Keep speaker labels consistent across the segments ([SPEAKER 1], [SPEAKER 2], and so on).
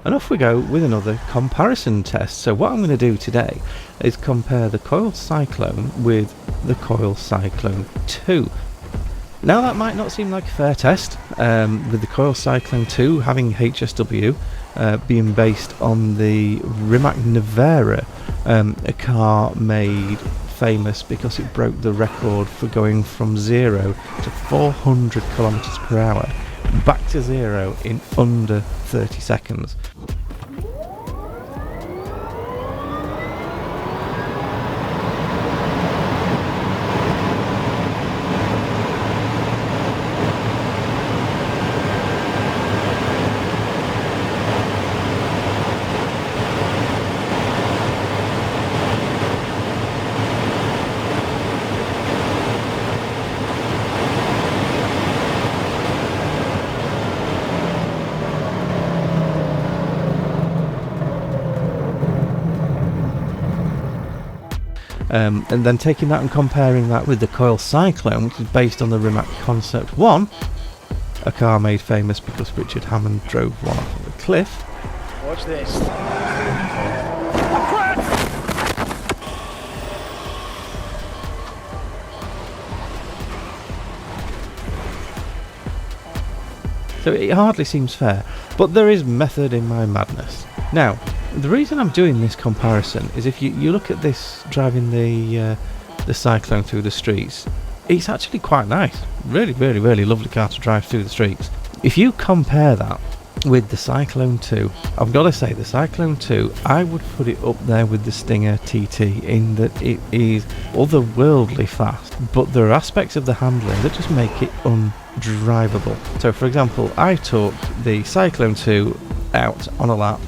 [SPEAKER 1] and off we go with another comparison test. So what I'm going to do today is compare the Coil Cyclone with the Coil Cyclone 2. Now that might not seem like a fair test, with the Coil Cyclone 2 having HSW being based on the Rimac Nevera, a car made famous because it broke the record for going from 0 to 400 kilometers per hour back to 0 in under 30 seconds. And then taking that and comparing that with the Coil Cyclone, which is based on the Rimac Concept 1, a car made famous because Richard Hammond drove one off of a cliff.
[SPEAKER 2] Watch this.
[SPEAKER 1] So it hardly seems fair, but there is method in my madness. Now, the reason I'm doing this comparison is if you look at this driving the Cyclone through the streets, it's actually quite nice. Really, really, really lovely car to drive through the streets. If you compare that with the Cyclone 2, I've got to say the Cyclone 2, I would put it up there with the Stinger TT in that it is otherworldly fast, but there are aspects of the handling that just make it undrivable. So for example, I took the Cyclone 2 out on a lap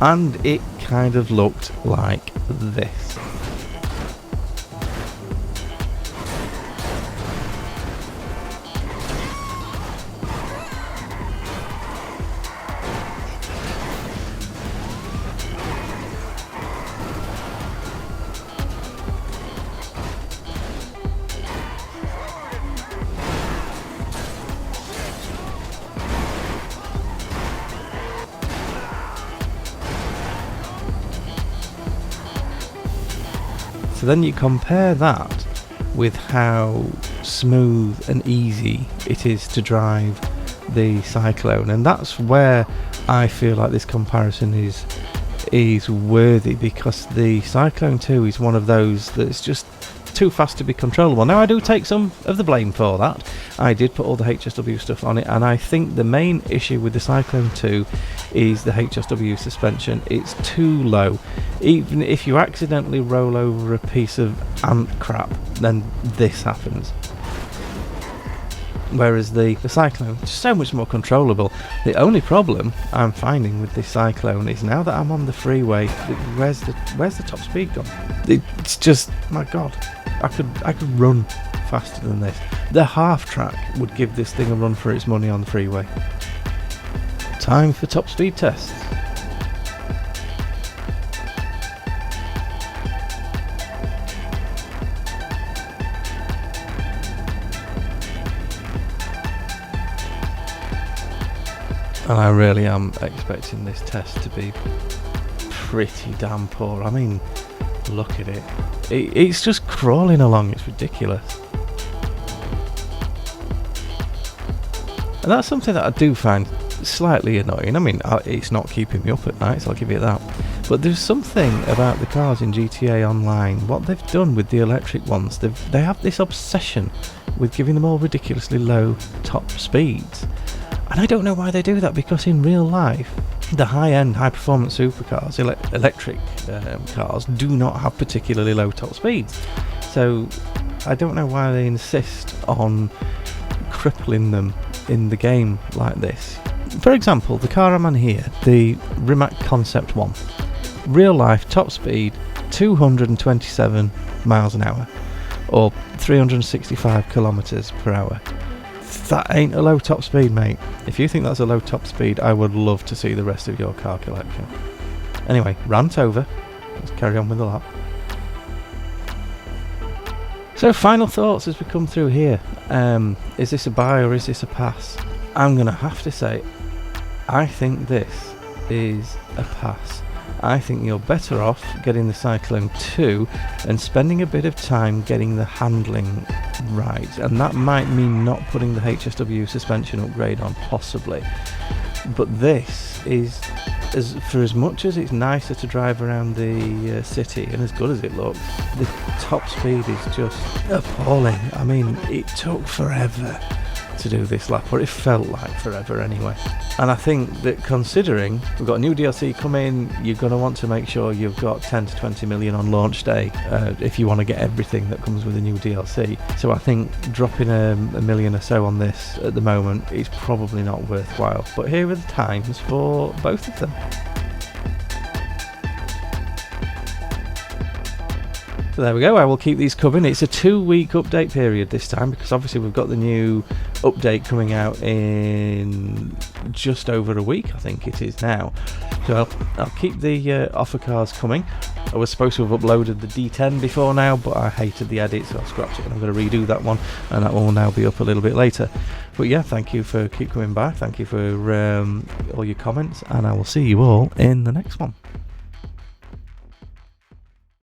[SPEAKER 1] and it kind of looked like this. So then you compare that with how smooth and easy it is to drive the Cyclone, and that's where I feel like this comparison is worthy, because the Cyclone 2 is one of those that's just too fast to be controllable. Now I do take some of the blame for that. I did put all the HSW stuff on it, and I think the main issue with the Cyclone 2 is the HSW suspension. It's too low. Even if you accidentally roll over a piece of ant crap, then this happens. Whereas the Cyclone is so much more controllable. The only problem I'm finding with this Cyclone is now that I'm on the freeway, where's the top speed gone? It's just, my god, I could run faster than this. The half track would give this thing a run for its money on the freeway. Time for top speed tests. And I really am expecting this test to be pretty damn poor. I mean, look at it. It's just crawling along, it's ridiculous. And that's something that I do find slightly annoying. I mean, it's not keeping me up at night, so I'll give you that. But there's something about the cars in GTA Online, what they've done with the electric ones, they have this obsession with giving them all ridiculously low top speeds. And I don't know why they do that, because in real life, the high-end, high-performance supercars, electric cars, do not have particularly low top speeds. So I don't know why they insist on crippling them in the game like this. For example, the car I'm on here, the Rimac Concept 1, real life top speed 227 miles an hour, or 365 kilometers per hour. That ain't a low top speed, mate. If you think that's a low top speed, I would love to see the rest of your car collection. Anyway, rant over. Let's carry on with the lap. So final thoughts as we come through here. Is this a buy or is this a pass? I'm going to have to say, I think this is a pass. I think you're better off getting the Cyclone 2 and spending a bit of time getting the handling right, and that might mean not putting the HSW suspension upgrade on, possibly. But this is, for as much as it's nicer to drive around the city and as good as it looks, the top speed is just appalling. I mean, it took forever to do this lap, or it felt like forever anyway. And I think that considering we've got a new DLC coming, you're going to want to make sure you've got 10 to 20 million on launch day if you want to get everything that comes with the new DLC. So I think dropping a million or so on this at the moment is probably not worthwhile. But here are the times for both of them. So there we go, I will keep these coming. It's a 2-week update period this time, because obviously we've got the new update coming out in just over a week, I think it is now. So I'll keep the offer cars coming. I was supposed to have uploaded the D10 before now, but I hated the edit, so I scrapped it, and I'm going to redo that one, and that one will now be up a little bit later. But yeah, thank you for keep coming by, thank you for all your comments, and I will see you all in the next one.